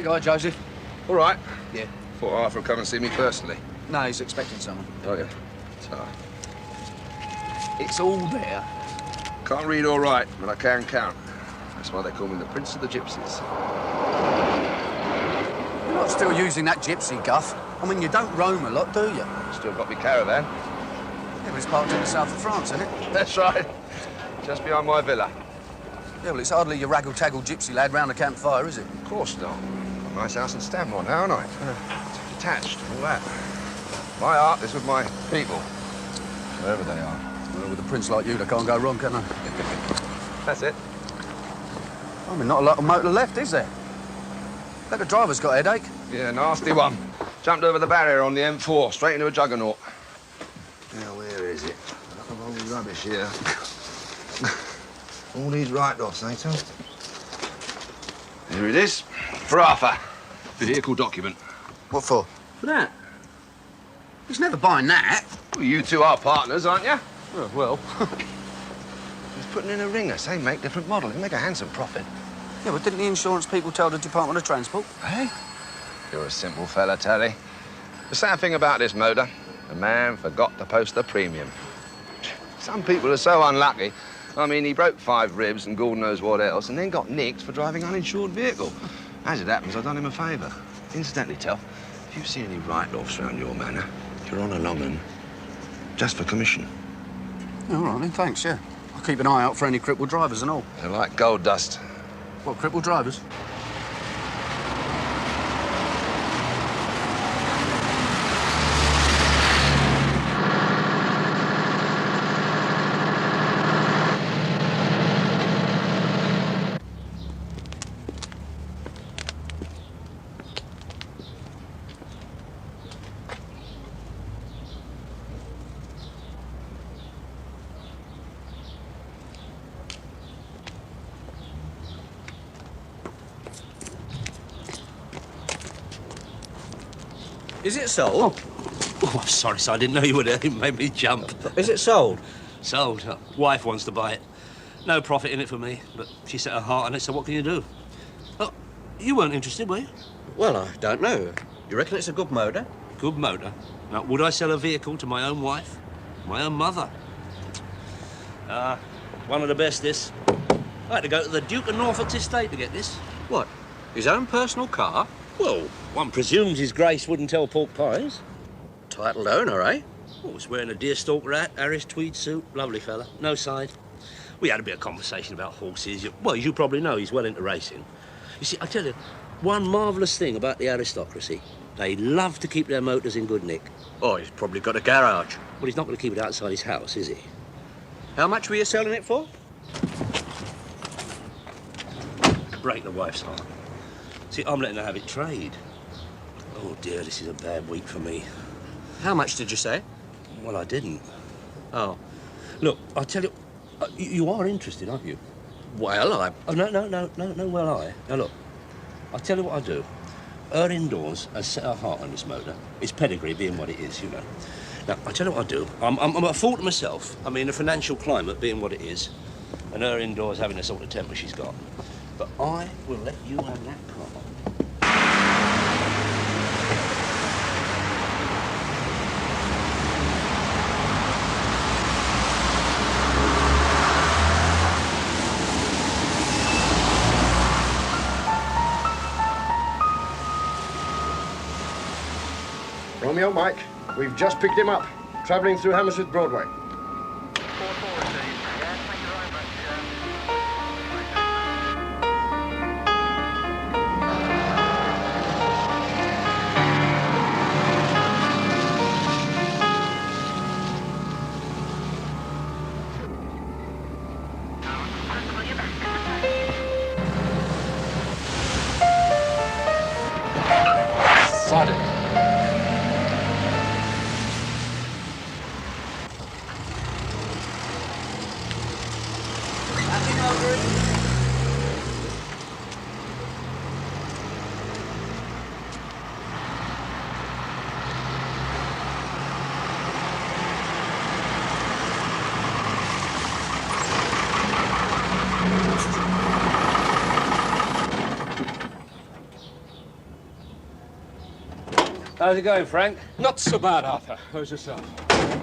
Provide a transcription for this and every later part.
Big eye, Joseph. All right. Yeah. Thought Arthur would come and see me personally. No, he's expecting someone. Oh, yeah. So, It's all there. can't read or write, but I can count. That's why they call me the Prince of the Gypsies. You're not still using that gypsy guff. I mean, you don't roam a lot, do you? Still got me caravan. Yeah, but it's parked in the south of France, isn't it? That's right. Just behind my villa. Yeah, well, it's hardly your raggle-taggle gypsy lad round the campfire, is it? Of course not. Got a nice house in Stanmore now, haven't I? Detached, all that. My art is with my people, wherever they are. Well, with a prince like you, they can't go wrong, can they? That's it. I mean, not a lot of motor left, is there? Bet the driver's got a headache. Yeah, nasty one. Jumped over the barrier on the M4, straight into a juggernaut. Now, where is it? A lot of old rubbish here. All these write-offs, eh, Tom? Here it is. For Arthur. Vehicle document. What for? For that. He's never buying that. Well, you two are partners, aren't you? Oh, well. He's putting in a ringer, same make, different model. He'll make a handsome profit. Yeah, but didn't the insurance people tell the Department of Transport? Hey? You're a simple fella, Terry. The sad thing about this motor, the man forgot to post the premium. Some people are so unlucky. I mean, he broke 5 ribs and God knows what else, and then got nicked for driving uninsured vehicle. As it happens, I've done him a favour. Incidentally, Tel, if you see any write-offs around your manor, you're on a nomin. Just for commission. Yeah, all right, then, thanks, yeah. I'll keep an eye out for any crippled drivers and all. They're like gold dust. What, crippled drivers? Is it sold? Oh, I'm sorry, sir. I didn't know you were there. It made me jump. Is it sold? Sold. Wife wants to buy it. No profit in it for me, but she set her heart on it, so what can you do? Oh, you weren't interested, were you? Well, I don't know. You reckon it's a good motor? Good motor. Now, would I sell a vehicle to my own wife? My own mother? One of the best, this. I had to go to the Duke of Norfolk's estate to get this. What? His own personal car? Well, one presumes His Grace wouldn't tell pork pies. Titled owner, eh? Oh, was wearing a deerstalker hat, Irish tweed suit. Lovely fella. No side. We had a bit of conversation about horses. Well, as you probably know, he's well into racing. You see, I tell you, one marvellous thing about the aristocracy, they love to keep their motors in good nick. Oh, he's probably got a garage. Well, he's not going to keep it outside his house, is he? How much were you selling it for? Break the wife's heart. See, I'm letting her have it trade. Oh, dear, this is a bad week for me. How much did you say? Well, I didn't. Oh. Look, I tell you, you are interested, aren't you? Well, Oh, no, well, I. Now, look, I'll tell you what I'll do. Her indoors has set her heart on this motor. Its pedigree being what it is, you know. Now, I'll tell you what I'll do. I'm at fault myself. I mean, the financial climate being what it is, and her indoors having the sort of temper she's got. But I will let you have that car. Romeo, Mike, we've just picked him up, travelling through Hammersmith Broadway. How's it going, Frank? Not so bad, Arthur. How's yourself?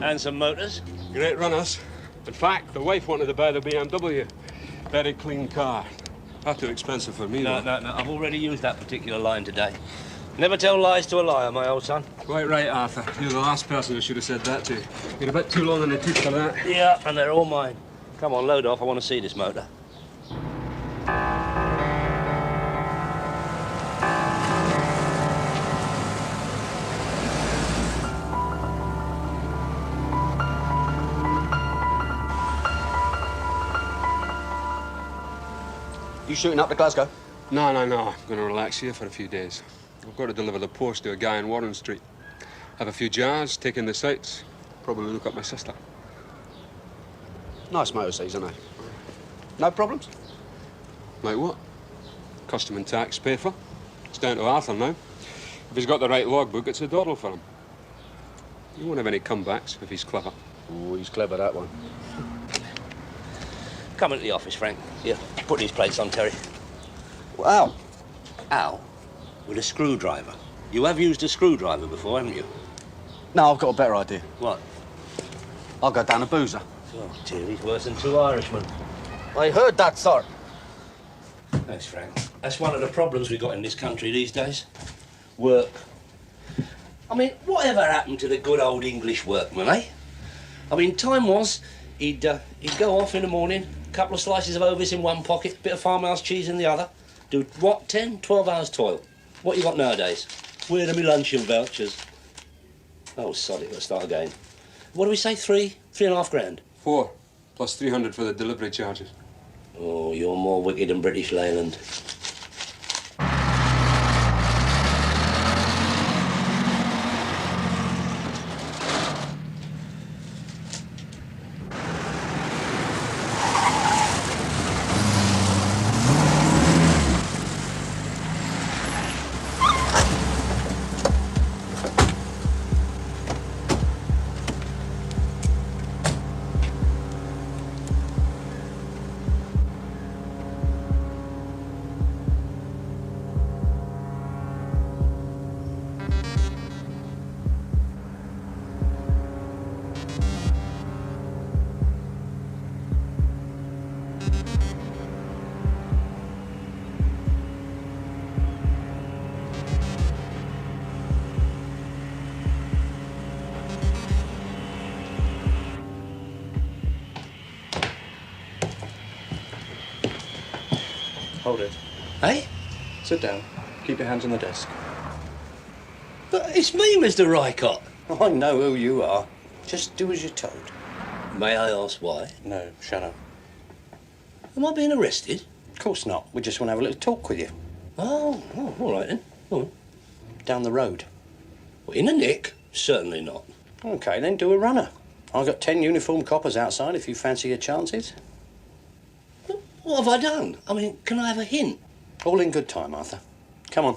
And some motors? Great runners. In fact, the wife wanted to buy the BMW. Very clean car. Not too expensive for me, No, though. no, no. I've already used that particular line today. Never tell lies to a liar, my old son. Quite right, Arthur. You're the last person who should have said that to. You're a bit too long in the tooth for that. Yeah, and they're all mine. Come on, load off. I want to see this motor. You shooting up to Glasgow? No, no, no. I'm going to relax here for a few days. I've got to deliver the post to a guy in Warren Street. Have a few jars, take in the sights, probably look up my sister. Nice motors, these, aren't they? No problems? Like what? Custom and tax pay for. It's down to Arthur now. If he's got the right logbook, it's a doddle for him. He won't have any comebacks if he's clever. Oh, he's clever, that one. Come into the office, Frank. Here, put these plates on, Terry. Wow. Al, with a screwdriver. You have used a screwdriver before, haven't you? No, I've got a better idea. What? I'll go down a boozer. Oh, dear, he's worse than two Irishmen. I heard that, sir. Thanks, Frank. That's one of the problems we got in this country these days. Work. I mean, whatever happened to the good old English workman, eh? I mean, time was, he'd go off in the morning, a couple of slices of Ovis in one pocket, bit of farmhouse cheese in the other. Do, what, 10, 12 hours toil? What you got nowadays? Where are my luncheon vouchers? Oh, sorry, let's start again. What do we say, 3.5 grand? 4, plus 300 for the delivery charges. Oh, you're more wicked than British Leyland. Hold it. Eh? Sit down. Keep your hands on the desk. But it's me, Mr. Rycott. I know who you are. Just do as you're told. May I ask why? No, shut up. Am I being arrested? Of course not. We just want to have a little talk with you. Oh, all right then. Go on. Down the road. Well, in a nick? Certainly not. OK, then do a runner. I've got 10 uniformed coppers outside if you fancy your chances. What have I done? I mean, can I have a hint? All in good time, Arthur. Come on.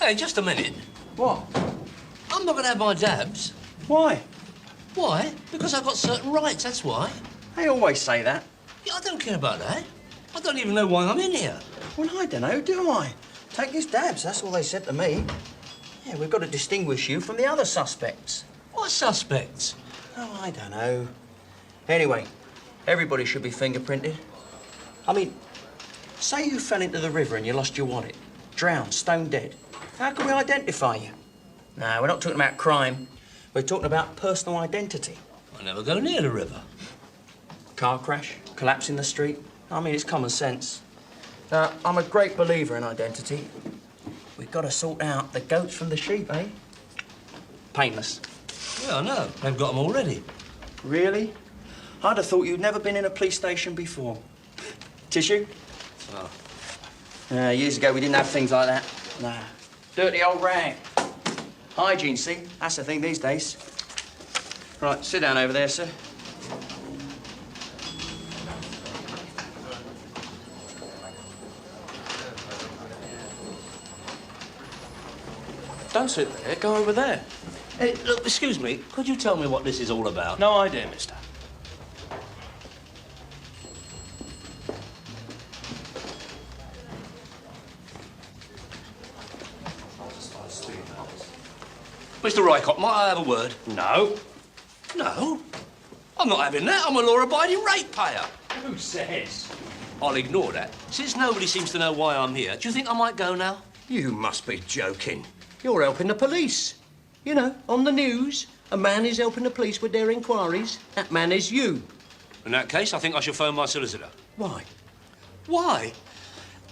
Hey, just a minute. What? I'm not going to have my dabs. Why? Why? Because I've got certain rights, that's why. They always say that. Yeah, I don't care about that. I don't even know why I'm in here. Well, I don't know, do I? Take his dabs, that's all they said to me. Yeah, we've got to distinguish you from the other suspects. What suspects? Oh, I don't know. Anyway, everybody should be fingerprinted. I mean, say you fell into the river and you lost your wallet. Drowned, stone dead. How can we identify you? No, we're not talking about crime. We're talking about personal identity. I never go near the river. car crash, collapse in the street. I mean, it's common sense. Now, I'm a great believer in identity. We've got to sort out the goats from the sheep, eh? Painless. Yeah, I know. They've got them already. Really? I'd have thought you'd never been in a police station before. Tissue? Oh. Years ago, we didn't have things like that. Nah. Dirty old rag. Hygiene, see? That's the thing these days. Right, sit down over there, sir. Don't sit there. Go over there. Hey, look, excuse me. Could you tell me what this is all about? No idea, mister. Mr. Rycott, might I have a word? No. No. I'm not having that. I'm a law-abiding ratepayer. Who says? I'll ignore that. Since nobody seems to know why I'm here, do you think I might go now? You must be joking. You're helping the police. You know, on the news, a man is helping the police with their inquiries. That man is you. In that case, I think I should phone my solicitor. Why? Why?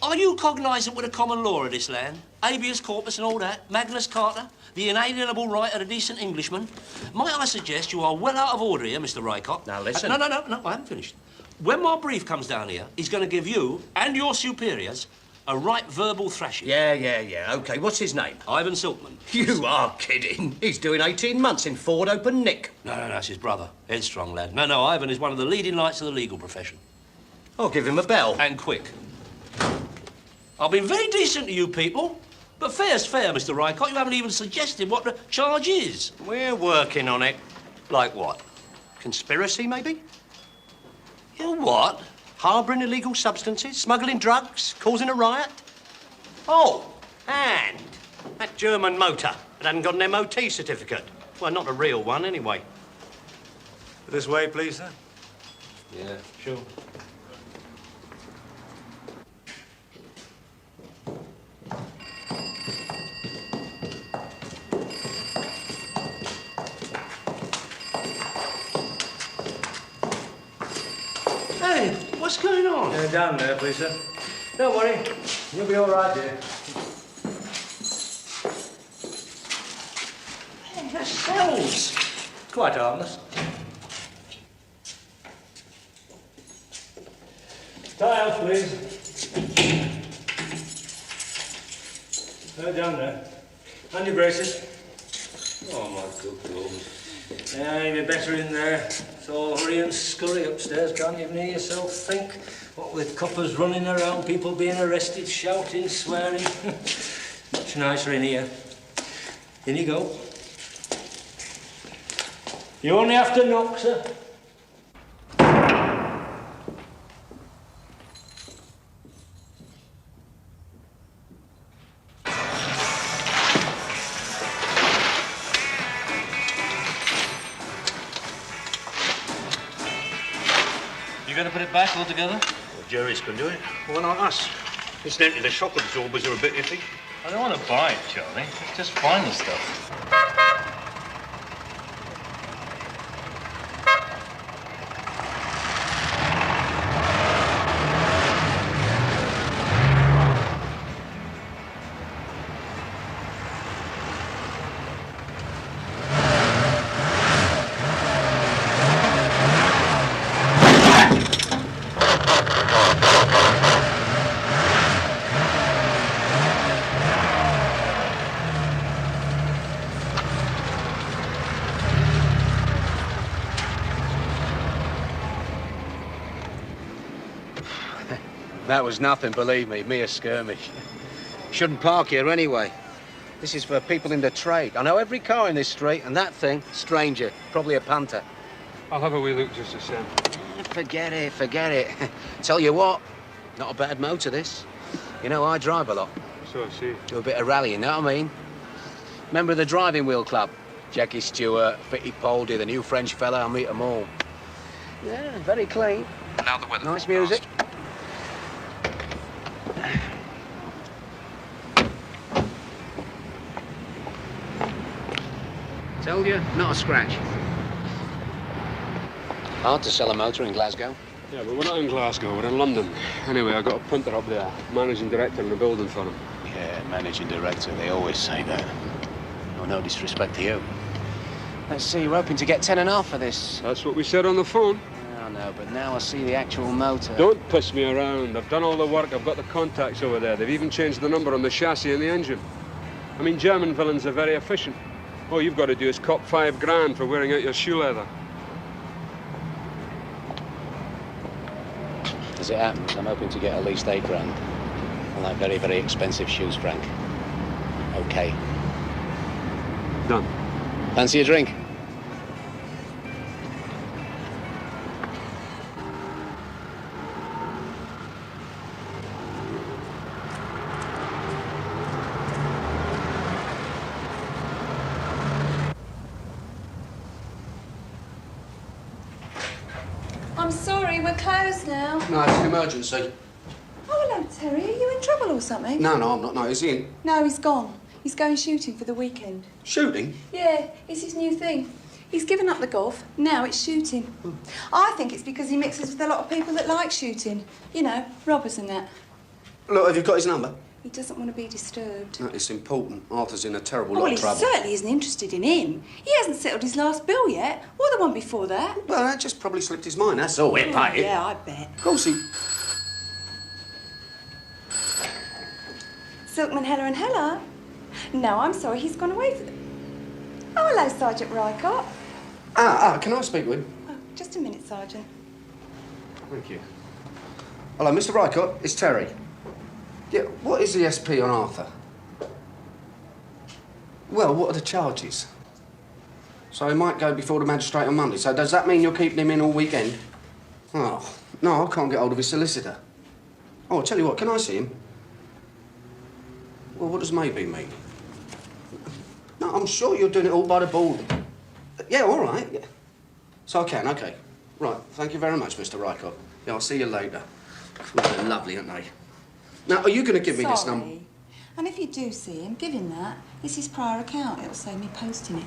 Are you cognisant with the common law of this land? Habeas corpus and all that? Magnus Carta? The inalienable right of a decent Englishman? Might I suggest you are well out of order here, Mr. Rycott? Now, listen. No, I haven't finished. When my brief comes down here, he's going to give you and your superiors a right verbal thrashing. Yeah. OK, what's his name? Ivan Silkman. You are kidding. He's doing 18 months in Ford Open Nick. No, that's his brother. Headstrong lad. No, Ivan is one of the leading lights of the legal profession. I'll give him a bell. And quick. I've been very decent to you people, but fair's fair, Mr. Rycott. You haven't even suggested what the charge is. We're working on it. Like what? Conspiracy, maybe? You what? Harbouring illegal substances, smuggling drugs, causing a riot. Oh, and that German motor that hadn't got an MOT certificate. Well, not a real one, anyway. This way, please, sir. Yeah, sure. Hey, what's going on? Down there, please, sir. Don't worry. You'll be all right, dear. Hey, that smells. Quite harmless. Tie out, please. Down there. And your braces. Oh, my good Lord. Yeah, you'll be better in there. It's all hurry and scurry upstairs. Can't even hear yourself think. What with coppers running around, people being arrested, shouting, swearing. Much nicer in here. In you go. You only have to knock, sir. You going to put it back altogether? The juries can do it. Why not us? Incidentally, the shock absorbers are a bit iffy. I don't want to buy it, Charlie. Just find the stuff. That was nothing, believe me, mere skirmish. Shouldn't park here anyway. This is for people in the trade. I know every car in this street, and that thing, stranger, probably a punter. I'll have a wee look just the same. Forget it. Tell you what, not a bad motor, this. You know, I drive a lot. So I see. Do a bit of rallying, know what I mean? Member of the driving wheel club. Jackie Stewart, Fittipaldi, the new French fella, I meet them all. Yeah, very clean. Now the weather Nice forecast. music. Tell you, not a scratch. Hard to sell a motor in Glasgow. Yeah, but we're not in Glasgow, we're in London. Anyway, I got a printer up there, managing director in the building for him. Yeah, managing director, they always say that. Oh, no disrespect to you. Let's see, we're hoping to get 10.5 for this. That's what we said on the phone. Oh, no, but now I see the actual motor. Don't piss me around. I've done all the work, I've got the contacts over there. They've even changed the number on the chassis and the engine. I mean, German villains are very efficient. All you've got to do is cop £5 for wearing out your shoe leather. As it happens, I'm hoping to get at least £8 grand. I like very, very expensive shoes, Frank. Okay. Done. Fancy a drink? I'm sorry, we're closed now. No, it's an emergency. Oh, hello, Terry. Are you in trouble or something? No, I'm not. No, is he in? No, he's gone. He's going shooting for the weekend. Shooting? Yeah, it's his new thing. He's given up the golf. Now it's shooting. I think it's because he mixes with a lot of people that like shooting. You know, robbers and that. Look, have you got his number? He doesn't want to be disturbed. No, it's important. Arthur's in a terrible Well, lot he of trouble. certainly isn't interested in him. He hasn't settled his last bill yet, or the one before that. Well, that just probably slipped his mind, that's all. Oh, yeah, I bet. Of course he... Silkman Heller and Heller? No, I'm sorry, he's gone away for the... Oh, hello, Sergeant Rycott. Can I speak with him? Oh, just a minute, Sergeant. Thank you. Hello, Mr. Rycott, it's Terry. Yeah, what is the SP on Arthur? Well, what are the charges? So he might go before the magistrate on Monday. So does that mean you're keeping him in all weekend? Oh, no, I can't get hold of his solicitor. Oh, I'll tell you what, can I see him? Well, what does maybe mean? No, I'm sure you're doing it all by the board. Yeah, all right. Yeah. So I can, OK. Right, thank you very much, Mr. Rycott. Yeah, I'll see you later. They're lovely, aren't they? Now, are you going to give me this number? Sorry. And if you do see him, give him that. It's his prior account. It'll save me posting it.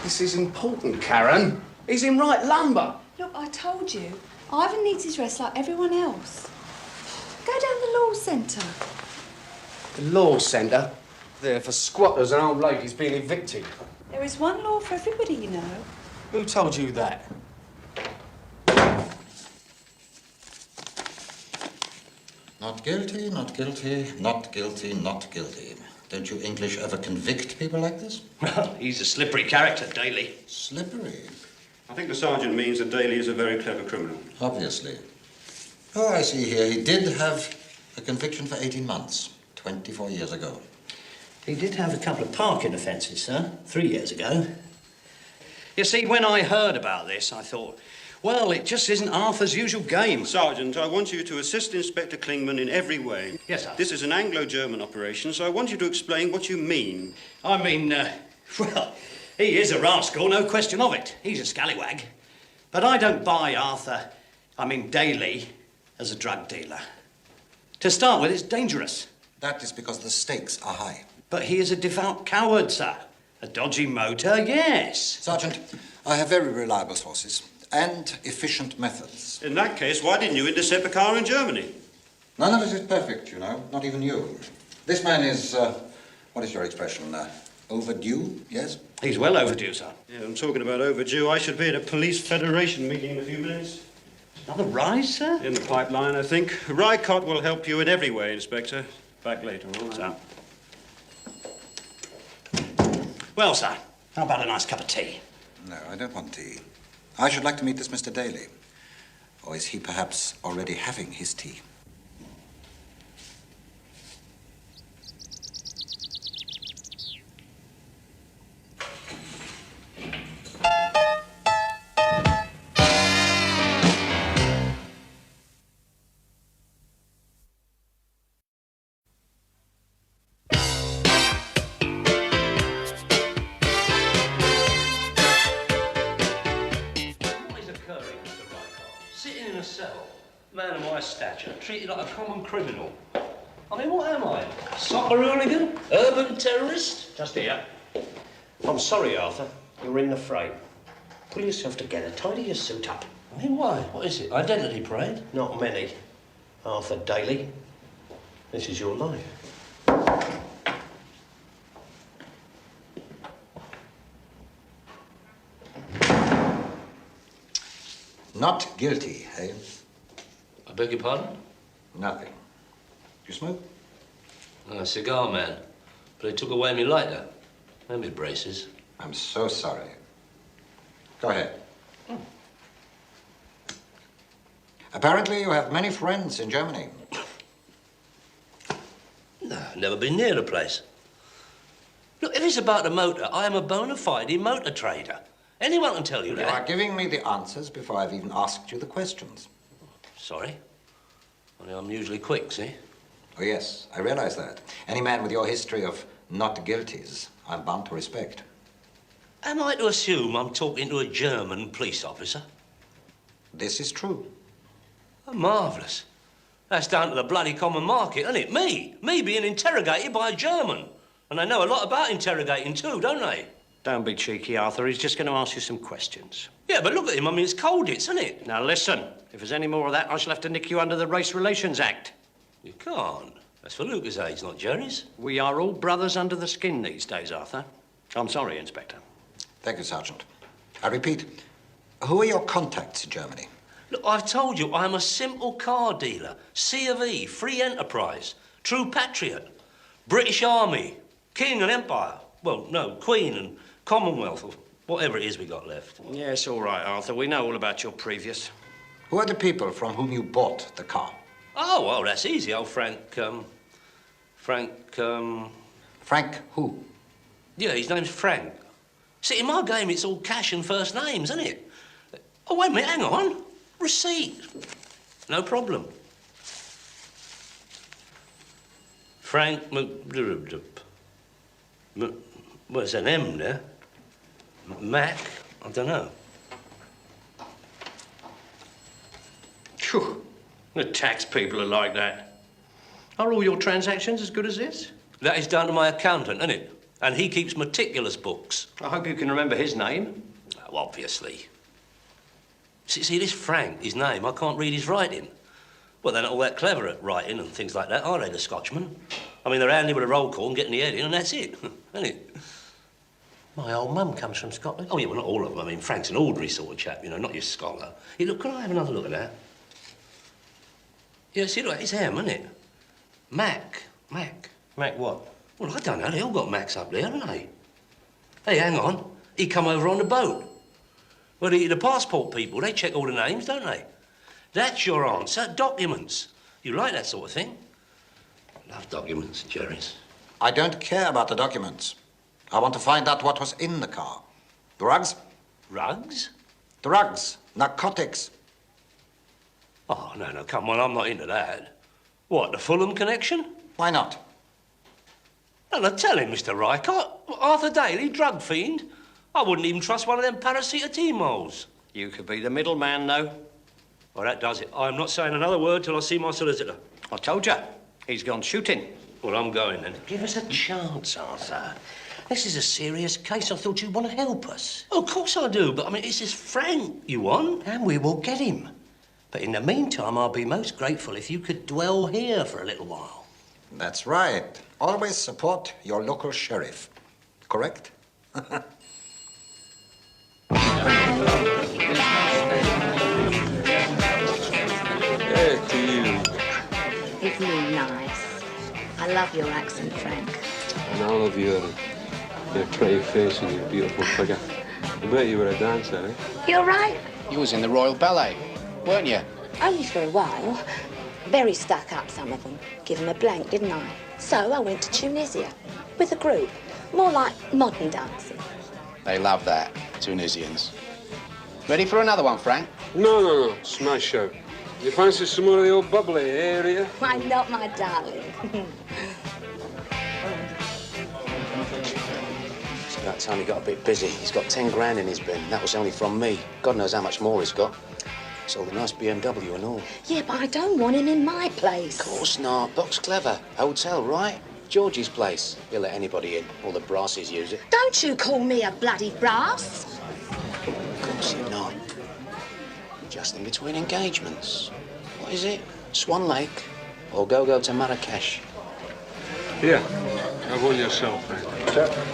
This is important, Karen. He's in right lumber. Look, I told you. Ivan needs his rest like everyone else. Go down the law centre. The law centre? There for squatters and old ladies being evicted. There is one law for everybody, you know. Who told you that? Not guilty, not guilty, not guilty, not guilty. Don't you English ever convict people like this? Well, he's a slippery character, Daly. Slippery? I think the sergeant means that Daly is a very clever criminal. Obviously. Oh, I see here. He did have a conviction for 18 months, 24 years ago. He did have a couple of parking offences, sir, 3 years ago. You see, when I heard about this, I thought, well, it just isn't Arthur's usual game. Sergeant, I want you to assist Inspector Klingmann in every way. Yes, sir. This is an Anglo-German operation, so I want you to explain what you mean. I mean, well, he is a rascal, no question of it. He's a scallywag. But I don't buy Arthur, Daly, as a drug dealer. To start with, it's dangerous. That is because the stakes are high. But he is a devout coward, sir. A dodgy motor, yes. Sergeant, I have very reliable sources and efficient methods. In that case, why didn't you intercept a car in Germany? None of it is perfect, you know, not even you. This man is, what is your expression, overdue, yes? He's well overdue, sir. Yeah, I'm talking about overdue. I should be at a police federation meeting in a few minutes. Another rise, sir? In the pipeline, I think. Rycott will help you in every way, Inspector. Back later, all right? Sir. Well, sir, how about a nice cup of tea? No, I don't want tea. I should like to meet this Mr. Daly. Or is he perhaps already having his tea? Man of my stature, treated like a common criminal. I mean, what am I? Soccer hooligan? Urban terrorist? Just here. I'm sorry, Arthur. You're in the fray. Pull yourself together. Tidy your suit up. I mean, why? What is it? Identity parade? Not many. Arthur Daly, this is your life. Not guilty, eh? I beg your pardon? Nothing. You smoke? A cigar man. But they took away me lighter. And me braces. I'm so sorry. Go ahead. Apparently you have many friends in Germany. No, never been near the place. Look, if it's about a motor, I am a bona fide motor trader. Anyone can tell you that. You are giving me the answers before I've even asked you the questions. Sorry. Only I'm usually quick, see? Oh, yes, I realize that. Any man with your history of not guilties, I'm bound to respect. Am I to assume I'm talking to a German police officer? This is true. Oh, marvellous. That's down to the bloody common market, isn't it? Me being interrogated by a German. And they know a lot about interrogating too, don't they? Don't be cheeky, Arthur. He's just going to ask you some questions. Yeah, but look at him. I mean, it's Colditz, isn't it? Now, listen. If there's any more of that, I shall have to nick you under the Race Relations Act. You can't. That's for Lucas' age, not Jerry's. We are all brothers under the skin these days, Arthur. I'm sorry, Inspector. Thank you, Sergeant. I repeat, who are your contacts in Germany? Look, I've told you, I'm a simple car dealer. C of E, free enterprise, true patriot, British Army, King and Empire. Well, no, Queen and Commonwealth, or whatever it is we got left. Yes, all right, Arthur. We know all about your previous. Who are the people from whom you bought the car? Oh, well, that's easy. Old Frank Frank who? Yeah, his name's Frank. See, in my game, it's all cash and first names, isn't it? Oh, wait a minute, hang on. Receipt. No problem. Frank what's an M there? Mac? I don't know. Phew. The tax people are like that. Are all your transactions as good as this? That is down to my accountant, isn't it? And he keeps meticulous books. I hope you can remember his name. Oh, obviously. See, this Frank, his name, I can't read his writing. Well, they're not all that clever at writing and things like that, are they, the Scotchmen? I mean, they're handy with a roll call and getting the head in, and that's it, isn't it? My old mum comes from Scotland. Oh, yeah, well, not all of them. I mean, Frank's an ordinary sort of chap, you know, not your scholar. Hey, look, can I have another look at that? Yeah, see, look, it's him, isn't it? Mac. Mac what? Well, I don't know. They all got Macs up there, haven't they? Hey, hang on. He come over on the boat. Well, the passport people, they check all the names, don't they? That's your answer. Documents. You like that sort of thing? Love documents, Jerry's. I don't care about the documents. I want to find out what was in the car. Drugs? Rugs? Drugs. Narcotics. Oh, no, come on. I'm not into that. What, the Fulham connection? Why not? No, tell him, Mr. Rycott. Arthur Daly, drug fiend. I wouldn't even trust one of them paracetamol. You could be the middleman, though. Well, that does it. I'm not saying another word till I see my solicitor. I told you. He's gone shooting. Well, I'm going then. Give us a chance, Arthur. This is a serious case. I thought you'd want to help us. Oh, of course I do, but I mean, it's this Frank you want. And we will get him. But in the meantime, I'll be most grateful if you could dwell here for a little while. That's right. Always support your local sheriff. Correct? Hey, to you. Isn't he nice? I love your accent, Frank. And I love your pretty face and your beautiful figure. I bet you were a dancer, eh? You're right. You was in the Royal Ballet, weren't you? Only for a while. Very stuck up, some of them. Give them a blank, didn't I? So I went to Tunisia with a group. More like modern dancing. They love that, Tunisians. Ready for another one, Frank? No. Smash out. You fancy some more of the old bubbly, eh, Rita? Why not, my darling? It's about time he got a bit busy. He's got 10 grand in his bin. That was only from me. God knows how much more he's got. Sold a nice BMW and all. Yeah, but I don't want him in my place. Of course not. Box clever. Hotel, right? George's place. He'll let anybody in. All the brassies use it. Don't you call me a bloody brass. Of course just in between engagements. What is it? Swan Lake or go to Marrakesh? Here, have one yourself, mate. Sir?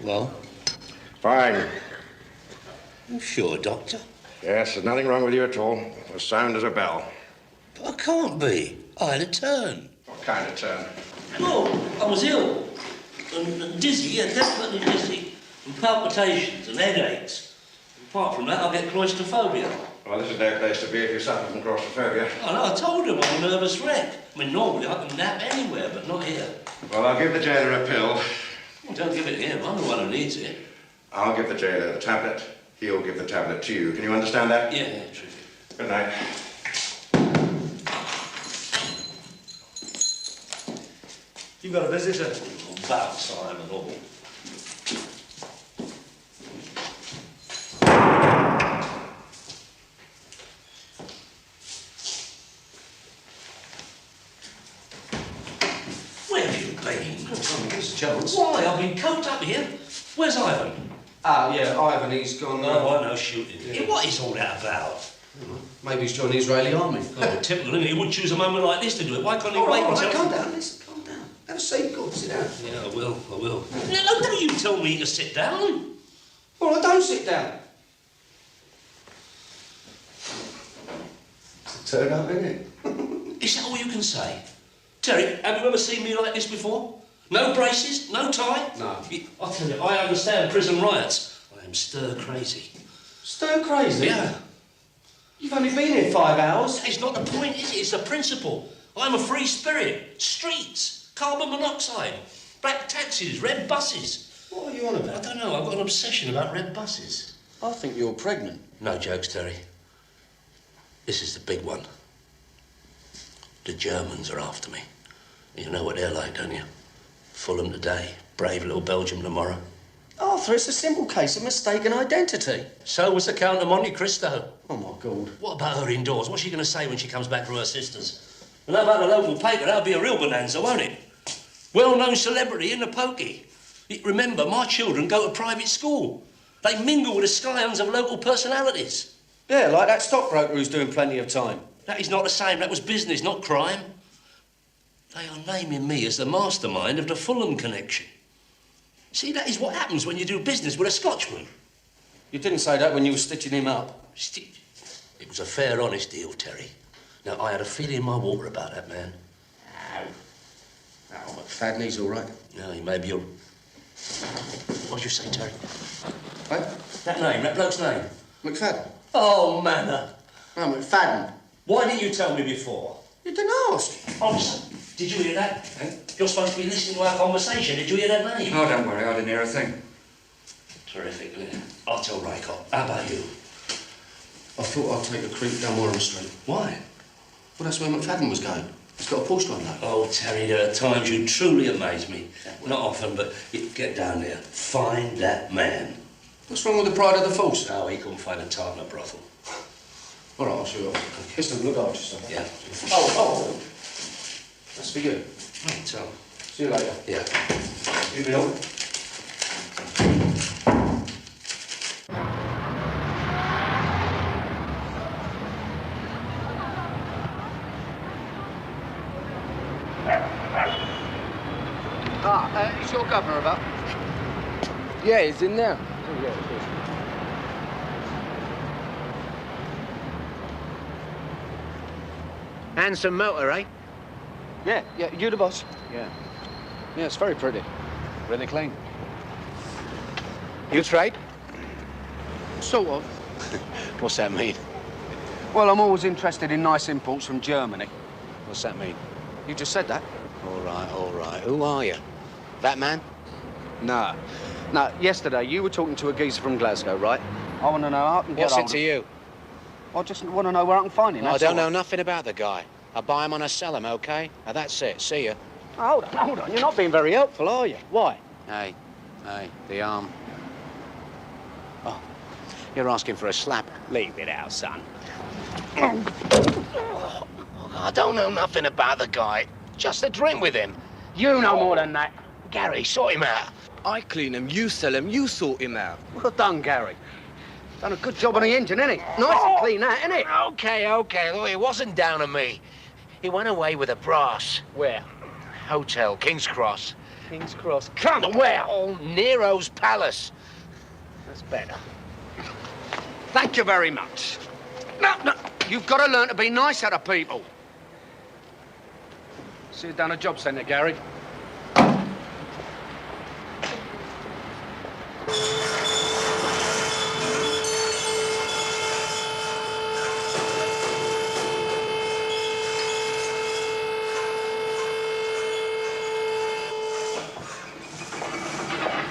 Well? Fine. You sure, Doctor? Yes, there's nothing wrong with you at all. As sound as a bell. But I can't be. I had a turn. What kind of turn? Oh, I was ill. And dizzy, yeah, definitely dizzy. And palpitations and headaches. Apart from that, I get claustrophobia. Well, this is no place to be if you suffer from claustrophobia. Oh, no, I told him I'm a nervous wreck. I mean, normally I can nap anywhere, but not here. Well, I'll give the jailer a pill. Well, don't give it to him. I'm the one who needs it. I'll give the jailer the tablet. He'll give the tablet to you. Can you understand that? Yeah, true. Good night. You got a visitor? About time and all. Where have you been? Mr. Jones. Why? I've been coked up here. Where's Ivan? Ah, yeah, Ivan, he's gone... No, I know shooting. Yeah. What is all that about? Maybe he's joined the Israeli army. Oh, typical, isn't it? He wouldn't choose a moment like this to do it. Why can't he All wait right, until... calm down, listen, calm down. Have a seat, go on, sit down. Yeah, I will. No, don't you tell me to sit down. Well, I don't sit down. Turn up, isn't it? Is that all you can say? Terry, have you ever seen me like this before? No braces, no tie? No. I'll tell you, I understand prison riots. I am stir crazy. Stir crazy? Yeah. You've only been here 5 hours. It's not the point, is it? It's the principle. I'm a free spirit. Streets, carbon monoxide, black taxis, red buses. What are you on about? I don't know, I've got an obsession about red buses. I think you're pregnant. No jokes, Terry. This is the big one. The Germans are after me. You know what they're like, don't you? Fulham today, brave little Belgium tomorrow. Arthur, it's a simple case of mistaken identity. So was the Count of Monte Cristo. Oh, my God. What about her indoors? What's she going to say when she comes back for her sisters? And how about the local paper? That'll be a real bonanza, won't it? Well-known celebrity in the pokey. Remember, my children go to private school. They mingle with the scions of local personalities. Yeah, like that stockbroker who's doing plenty of time. That is not the same. That was business, not crime. They are naming me as the mastermind of the Fulham connection. See, that is what happens when you do business with a Scotchman. You didn't say that when you were stitching him up. It was a fair, honest deal, Terry. Now, I had a feeling in my water about that man. No, McFadden, he's all right. No, he may be all... What'd you say, Terry? What? That name, that bloke's name. McFadden. Oh, manner. No, McFadden. Why didn't you tell me before? You didn't ask. Honestly, did you hear that? You're supposed to be listening to our conversation. Did you hear that name? Oh, don't worry, I didn't hear a thing. Terrific, isn't it? I'll tell Rycott. How about you? I thought I'd take a creep down Warren Street. Why? Well, that's where McFadden was going. He's got a Porsche on that. Oh, Terry, there are times you truly amaze me. Not often, but get down there. Find that man. What's wrong with the pride of the force? Oh, he couldn't find a time in a brothel. All right, I'll show you off. Listen, look after yourself. Yeah. Oh. That's for you. Right, so. See you later. Yeah. You been on? Is your governor about? Yeah, he's in there. Oh, yeah, handsome motor, eh? Yeah, you the boss. Yeah. Yeah, it's very pretty. Really clean. You trade? Sort of. What's that mean? Well, I'm always interested in nice imports from Germany. What's that mean? You just said that. All right. Who are you? That man? No, yesterday you were talking to a geezer from Glasgow, right? I want to know how I can get What's it hold to of... you? I just want to know where I can find him. I that's don't all. know nothing about the guy. I buy him and I sell him, OK? Now, that's it. See ya. Hold on. You're not being very helpful, are you? Why? Hey, the arm. Oh, you're asking for a slap? Leave it out, son. I don't know nothing about the guy. Just a drink with him. You know more than that. Gary, sort him out. I clean him, you sell him, you sort him out. Well done, Gary. Done a good job on the engine, innit? Nice and clean, that, innit? Okay. Look, it wasn't down to me. He went away with a brass. Where? Hotel, King's Cross. King's Cross. Come on! Where? Oh, Nero's Palace. That's better. Thank you very much. No, you've got to learn to be nice to people. See you down a job centre, Gary.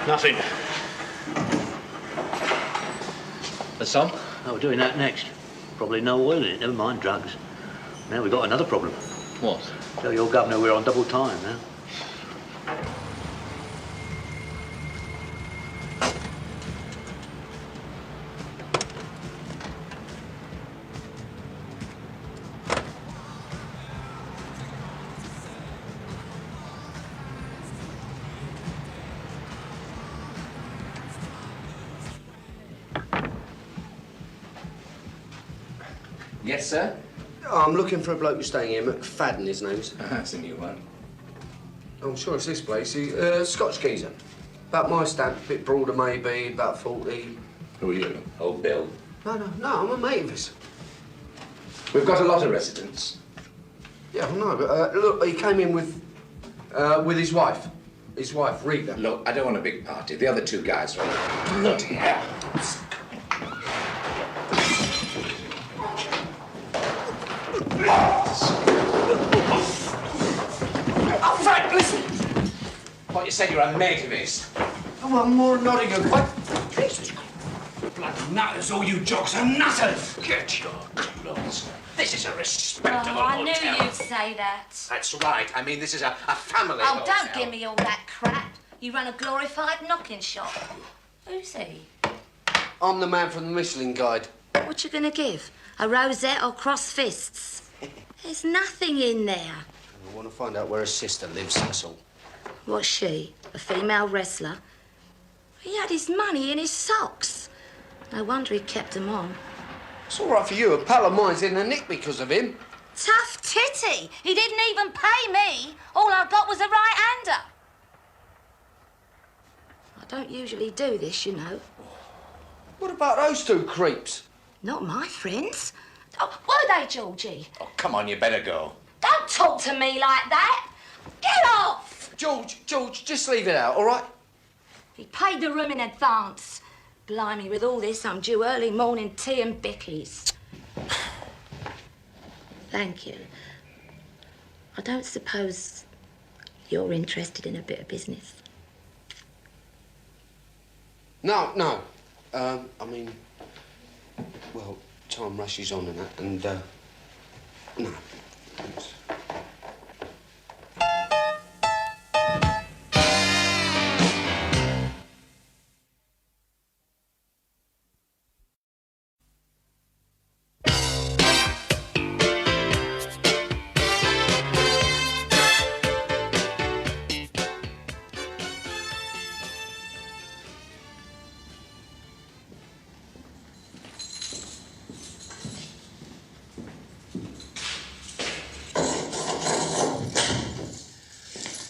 Nothing. The sum? Oh, we're doing that next. Probably no oil in it, never mind drugs. Now we've got another problem. What? Tell your governor we're on double time now. Yes, sir? I'm looking for a bloke who's staying here, McFadden, his name's. That's a new one. I'm sure it's this place. Scotch geezer. About my stamp, a bit broader maybe, about 40. Who are you? Old Bill? No, I'm a mate of his. We've got a lot of residents. Yeah, I know, but look, he came in with his wife. His wife, Rita. Look, I don't want a big party. The other two guys are bloody hell. Oh, Frank, listen! What, you said you're a mate of his? Oh, I'm more nodding a quite. Jesus. Bloody nutters, all you jocks are nutters! Get your clothes. This is a respectable I knew hotel. you'd say that. That's right. I mean, this is a family Oh, hotel. don't give me all that crap. You run a glorified knocking shop. Who's he? I'm the man from the Michelin Guide. What you gonna give? A rosette or cross fists? There's nothing in there. I want to find out where his sister lives, that's all. What's she? A female wrestler? He had his money in his socks. No wonder he kept them on. It's all right for you. A pal of mine's in a nick because of him. Tough titty. He didn't even pay me. All I got was a right-hander. I don't usually do this, you know. What about those two creeps? Not my friends. Oh, were they, Georgie? Oh, come on, you better go. Don't talk to me like that. Get off! George, just leave it out, all right? He paid the room in advance. Blimey, with all this, I'm due early morning tea and bickies. Thank you. I don't suppose you're interested in a bit of business? No. I mean, well, time rushes on and that, and, no. Thanks.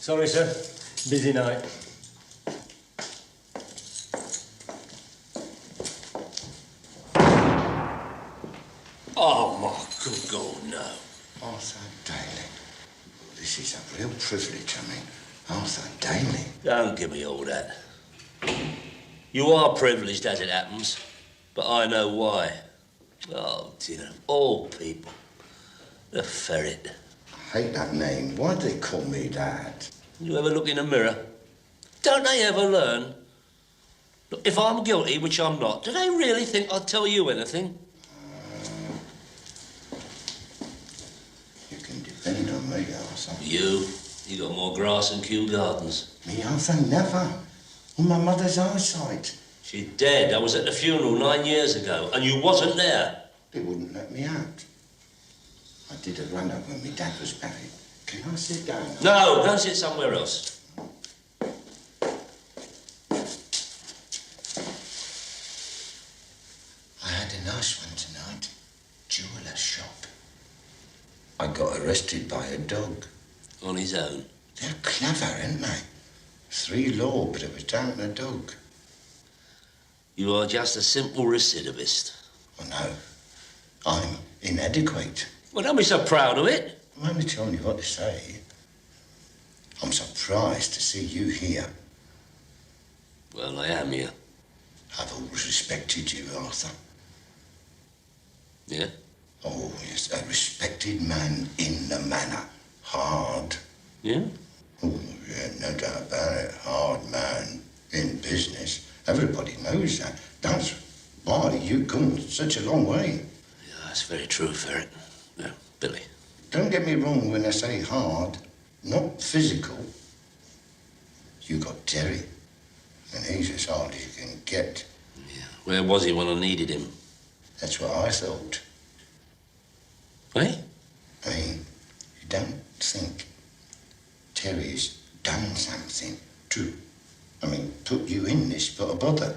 Sorry, sir. Busy night. Oh, my good God, no. Arthur Daly. This is a real privilege, I mean. Arthur Daly. Don't give me all that. You are privileged as it happens, but I know why. Oh, dear, of all people. The ferret. I hate that name. Why'd they call me that? You ever look in a mirror? Don't they ever learn? Look, if I'm guilty, which I'm not, do they really think I'd tell you anything? You can depend on me, Arthur. You got more grass than Kew Gardens. Me, Arthur, never. In my mother's eyesight. She's dead. I was at the funeral 9 years ago, and you wasn't there. They wouldn't let me out. I did a run-up when my dad was married. Can I sit down? No, go and sit somewhere else. I had a nice one tonight. Jeweller shop. I got arrested by a dog. On his own? They're clever, aren't they? 3 law, but it was down to a dog. You are just a simple recidivist. Well, no. I'm inadequate. Well, don't be so proud of it. I'm only telling you what to say. I'm surprised to see you here. Well, I am here. I've always respected you, Arthur. Yeah? Oh, yes, a respected man in the manor. Hard. Yeah? Oh, yeah, no doubt about it. Hard man in business. Everybody knows that. That's why you've come such a long way. Yeah, that's very true, Ferret. Yeah, Billy. Don't get me wrong when I say hard. Not physical. You got Terry, and he's as hard as you can get. Yeah. Where was he when I needed him? That's what I thought. Eh? I mean, you don't think Terry's done something to, put you in this bit of bother?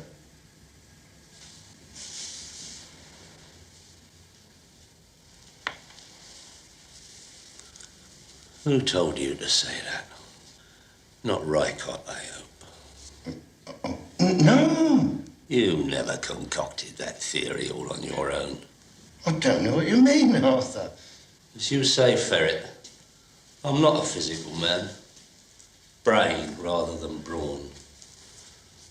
Who told you to say that? Not Racket, I hope. No! You never concocted that theory all on your own. I don't know what you mean, Arthur. As you say, Ferret, I'm not a physical man. Brain rather than brawn.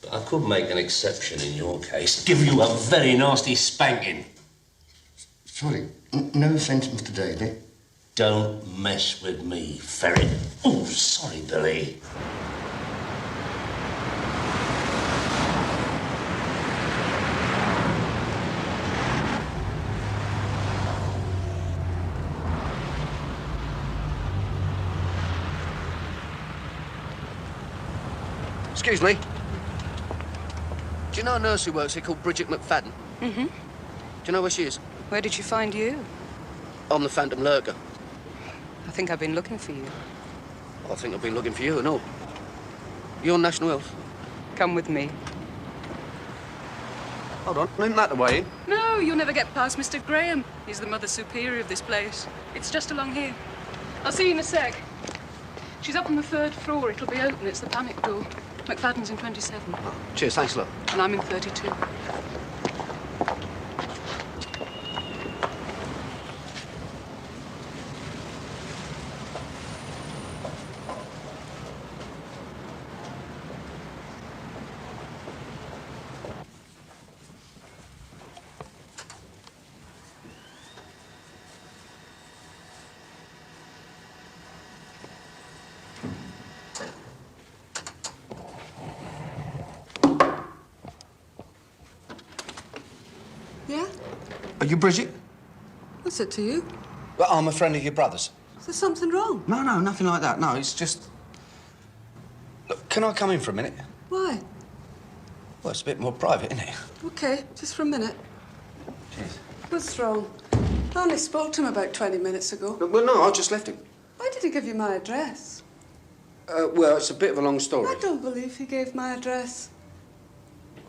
But I could make an exception in your case. Give you a very nasty spanking. Sorry, no offence, Mr. Daly. Don't mess with me, Ferret. Oh, sorry, Billy. Excuse me. Do you know a nurse who works here called Bridget McFadden? Mm-hmm. Do you know where she is? Where did she find you? I'm the Phantom Lurker. I think I've been looking for you. I think I've been looking for you and all. You on National Health? Come with me. Hold on, isn't that the way in? No, you'll never get past Mr. Graham. He's the Mother Superior of this place. It's just along here. I'll see you in a sec. She's up on the 3rd floor. It'll be open. It's the panic door. McFadden's in 27. Oh, cheers, thanks a lot. And I'm in 32. Yeah? Are you Bridget? What's it to you? Well, I'm a friend of your brother's. Is there something wrong? No, nothing like that. No, it's just... Look, can I come in for a minute? Why? Well, it's a bit more private, isn't it? OK, just for a minute. Cheers. What's wrong? I only spoke to him about 20 minutes ago. Well, no, I just left him. Why did he give you my address? Well, it's a bit of a long story. I don't believe he gave my address.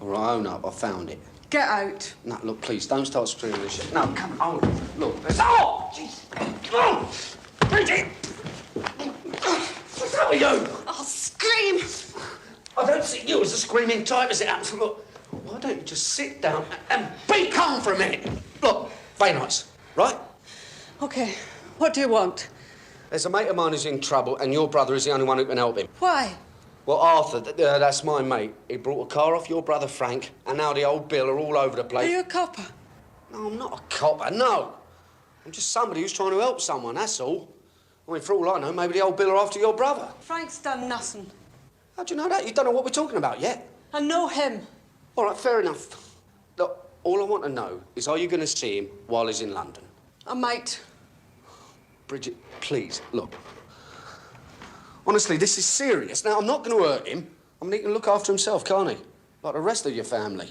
All right, I own up. I found it. Get out. No, look, please, don't start screaming this shit. No, come on. Look, there's... Oh! Jeez. Come on! Bridget! What's up with you? I'll scream. I don't see you as a screaming type as it happens. Look, why don't you just sit down and be calm for a minute? Look, very nice, right? OK, what do you want? There's a mate of mine who's in trouble, and your brother is the only one who can help him. Why? Well, Arthur, that's my mate. He brought a car off your brother Frank, and now the old Bill are all over the place. Are you a copper? No, I'm not a copper, no. I'm just somebody who's trying to help someone, that's all. I mean, for all I know, maybe the old Bill are after your brother. Frank's done nothing. How do you know that? You don't know what we're talking about yet. I know him. All right, fair enough. Look, all I want to know is, are you going to see him while he's in London? I might. Bridget, please, look. Honestly, this is serious. Now, I'm not going to hurt him. I mean, he can look after himself, can't he? like the rest of your family.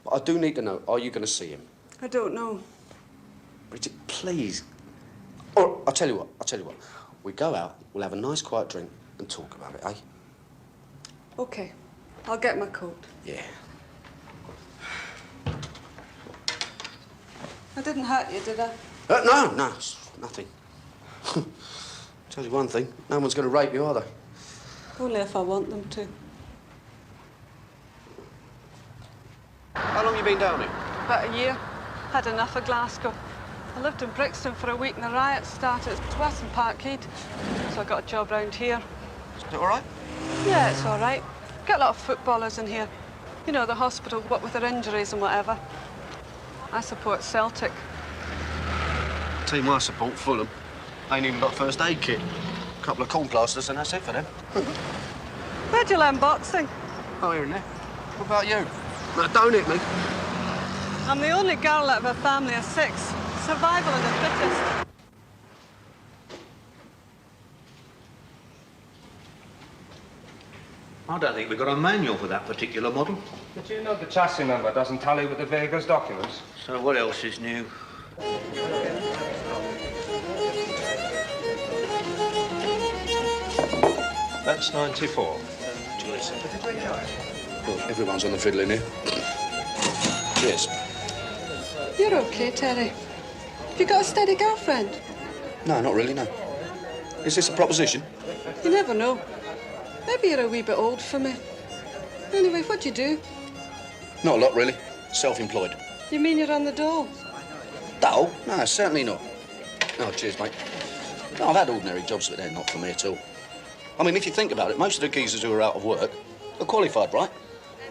But I do need to know, are you going to see him? I don't know. Bridget, please. Or, I'll tell you what. We go out, we'll have a nice quiet drink and talk about it, eh? OK. I'll get my coat. Yeah. I didn't hurt you, did I? No, it's nothing. Tell you one thing, no one's going to rape you, are they? Only if I want them to. How long you been down here? About a year. Had enough of Glasgow. I lived in Brixton for a week and the riots started. It's worse than Parkhead. So I got a job round here. Is it all right? Yeah, it's all right. Get a lot of footballers in here. You know, the hospital, what with their injuries and whatever. I support Celtic. Team I support, Fulham. Ain't even got a first aid kit. A couple of corn plasters and that's it for them. Where'd you learn boxing? Oh, here and there. What about you? No, don't hit me. I'm the only girl out of a family of 6. Survival of the fittest. I don't think we've got a manual for that particular model. Did you know the chassis number doesn't tally with the vehicle's documents? So what else is new? That's 94. Cheers. Well, everyone's on the fiddle in here. Cheers. You're OK, Terry. Have you got a steady girlfriend? No, not really, no. Is this a proposition? You never know. Maybe you're a wee bit old for me. Anyway, what do you do? Not a lot, really. Self-employed. You mean you're on the dole? Dole? No, certainly not. Oh, cheers, mate. No, I've had ordinary jobs, but they're not for me at all. I mean, if you think about it, most of the geezers who are out of work are qualified, right?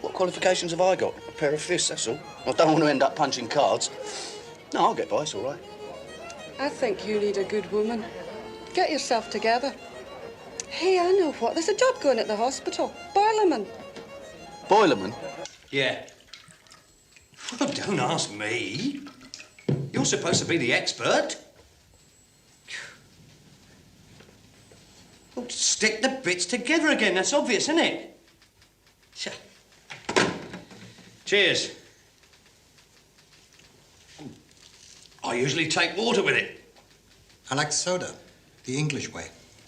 What qualifications have I got? A pair of fists, that's all. I don't want to end up punching cards. No, I'll get by, it's all right. I think you need a good woman. Get yourself together. Hey, I know what. There's a job going at the hospital. Boilerman. Boilerman? Yeah. Well, don't ask me. You're supposed to be the expert. Well, stick the bits together again. That's obvious, isn't it? Cheers. I usually take water with it. I like soda, the English way.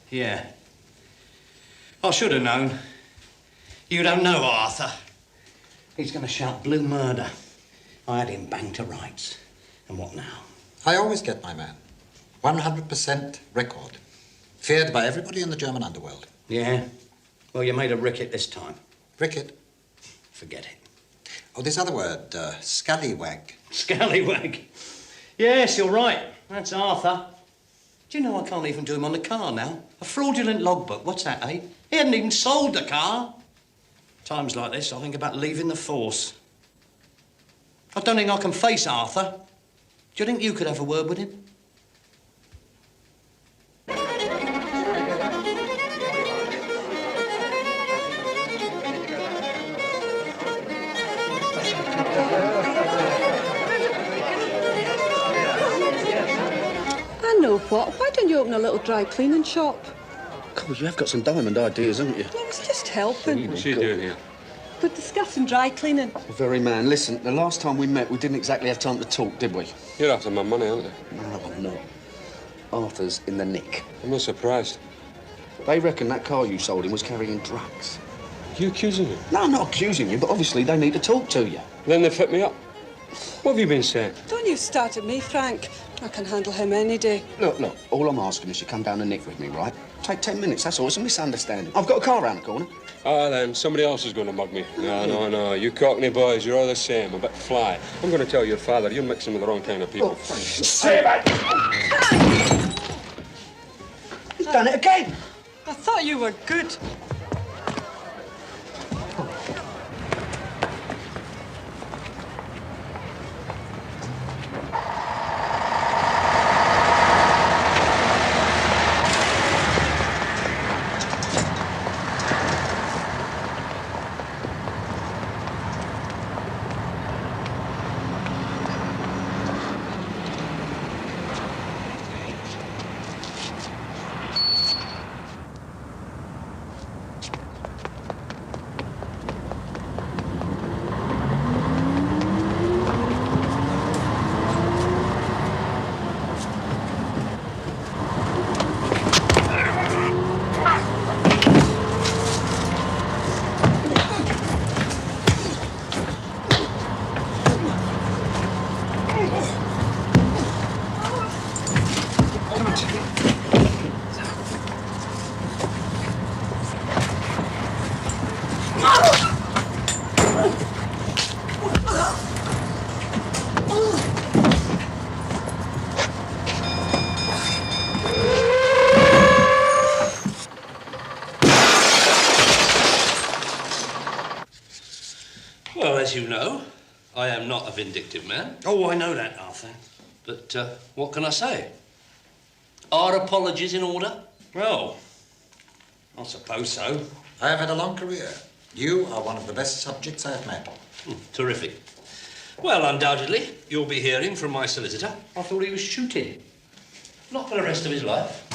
Yeah. I should have known. You don't know Arthur. He's going to shout blue murder. I had him banged to rights. And what now? I always get my man. 100% record. Feared by everybody in the German underworld. Yeah? Well, you made a ricket this time. Ricket? Forget it. Oh, this other word, scallywag. Scallywag? Yes, you're right. That's Arthur. Do you know I can't even do him on the car now? A fraudulent logbook, what's that, eh? He hadn't even sold the car. Times like this, I think about leaving the force. I don't think I can face Arthur. Do you think you could have a word with him? I know what. Why don't you open a little dry cleaning shop? God, you have got some diamond ideas, haven't you? I was just helping. What's she doing here? We're discussing dry cleaning. Very man, listen, the last time we met, we didn't exactly have time to talk, did we? You're after my money, aren't you? No, I'm not. Arthur's in the nick. I'm not surprised. They reckon that car you sold him was carrying drugs. You accusing me? No, I'm not accusing you, but obviously they need to talk to you. Then they fit me up. What have you been saying? Don't you start at me, Frank. I can handle him any day. Look, all I'm asking is you come down the nick with me, right? Take 10 minutes, that's all. It's a misunderstanding. I've got a car round the corner. Ah, then, somebody else is going to mug me. No. You Cockney boys, you're all the same. A bit fly. I'm going to tell your father you're mixing with the wrong kind of people. Say that! He's done it again! I thought you were good. as you know, I am not a vindictive man. Oh, I know that, Arthur. But what can I say? Are apologies in order? Well, I suppose so. I have had a long career. You are one of the best subjects I have met. Terrific. Well, undoubtedly, you'll be hearing from my solicitor. I thought he was shooting. Not for the rest of his life.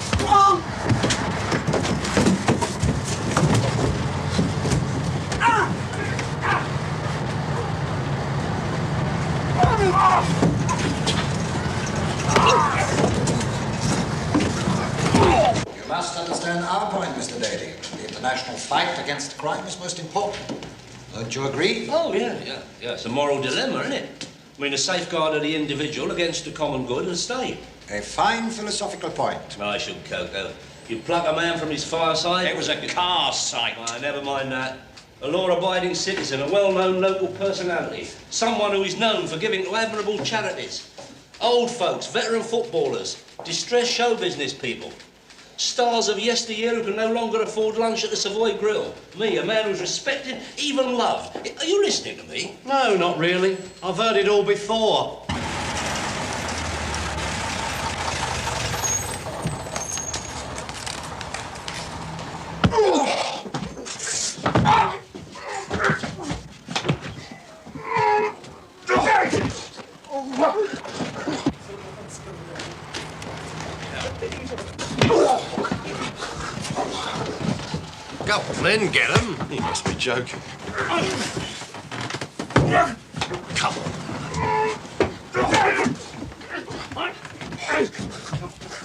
You must understand our point, Mr. Daly. The international fight against crime is most important. Don't you agree? Oh, yeah. It's a moral dilemma, isn't it? I mean, a safeguard of the individual against the common good of the state. A fine philosophical point. I should cocoa. You pluck a man from his fireside... It was a car site. Never mind that. A law-abiding citizen, a well-known local personality, someone who is known for giving to admirable charities. Old folks, veteran footballers, distressed show business people, stars of yesteryear who can no longer afford lunch at the Savoy Grill. Me, a man who's respected, even loved. Are you listening to me? No, not really. I've heard it all before. Go on, then, get him. You must be joking. Come on.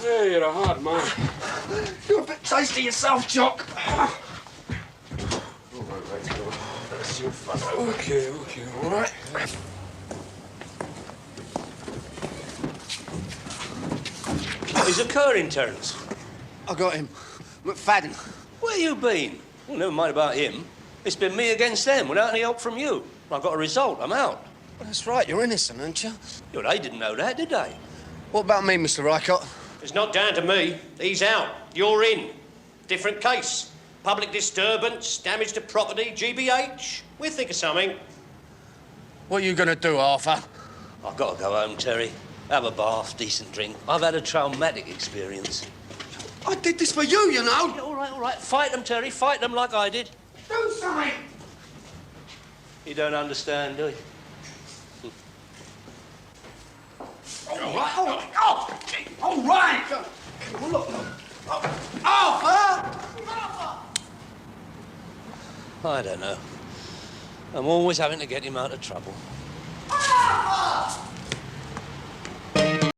Yeah, you're a hard man. You're a bit tasty yourself, Jock. Okay, all right. What is occurring, Terence? I got him. McFadden. Where you been? Well, never mind about him. It's been me against them without any help from you. I've got a result. I'm out. That's right. You're innocent, aren't you? Well, they didn't know that, did they? What about me, Mr. Rycott? It's not down to me. He's out. You're in. Different case. Public disturbance, damage to property, GBH. We'll think of something. What are you going to do, Arthur? I've got to go home, Terry. Have a bath, decent drink. I've had a traumatic experience. I did this for you, you know. Yeah, all right. Fight them, Terry. Fight them like I did. Do something. You don't understand, do you? All right. Look. Arthur! I don't know. I'm always having to get him out of trouble. Arthur!